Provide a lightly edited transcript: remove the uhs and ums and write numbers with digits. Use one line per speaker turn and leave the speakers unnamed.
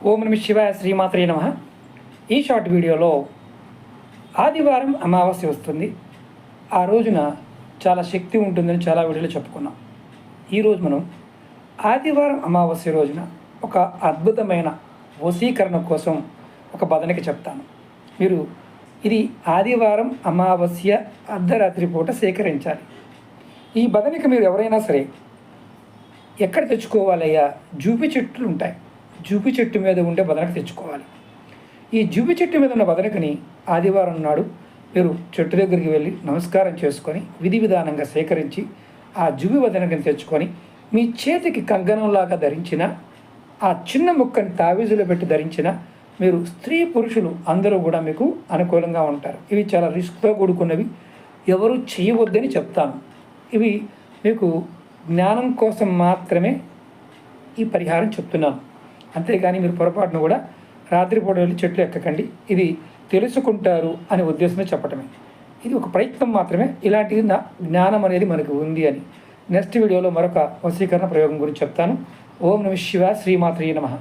ఓం నమ శివాయ శ్రీమాత్రే నమః. ఈ షార్ట్ వీడియోలో ఆదివారం అమావాస్య వస్తుంది. ఆ రోజున చాలా శక్తి ఉంటుందని చాలా వీడియోలో చెప్పుకున్నాం. ఈరోజు మనం ఆదివారం అమావాస్య రోజున ఒక అద్భుతమైన వశీకరణ కోసం ఒక బదనిక చెప్తాను. మీరు ఇది ఆదివారం అమావాస్య అర్ధరాత్రి పూట సేకరించాలి. ఈ బదనిక మీరు ఎవరైనా సరే ఎక్కడ తెచ్చుకోవాలయ్యా? జూపి చెట్లు ఉంటాయి, జూపి చెట్టు మీద ఉండే బదనక తెచ్చుకోవాలి. ఈ జూపి చెట్టు మీద ఉన్న బదనకని ఆదివారం నాడు మీరు చెట్టు దగ్గరికి వెళ్ళి నమస్కారం చేసుకొని విధి విధానంగా సేకరించి ఆ జూబి బదనకని తెచ్చుకొని మీ చేతికి కంకణంలాగా ధరించిన ఆ చిన్న ముక్కని తావీజులో పెట్టి ధరించిన మీరు స్త్రీ పురుషులు అందరూ కూడా మీకు అనుకూలంగా ఉంటారు. ఇవి చాలా రిస్క్తో కూడుకున్నవి, ఎవరు చేయవద్దని చెప్తాను. ఇవి మీకు జ్ఞానం కోసం మాత్రమే ఈ పరిహారం చెప్తున్నాను. అంతేగాని మీరు పొరపాటును కూడా రాత్రిపూట వెళ్ళి చెట్లు ఎక్కకండి. ఇది తెలుసుకుంటారు అనే ఉద్దేశమే చెప్పటమే. ఇది ఒక ప్రయత్నం మాత్రమే. ఇలాంటి జ్ఞానం అనేది మనకు ఉంది అని నెక్స్ట్ వీడియోలో మరొక వశీకరణ ప్రయోగం గురించి చెప్తాను. ఓం నమః శివాయ శ్రీమాత్రే నమః.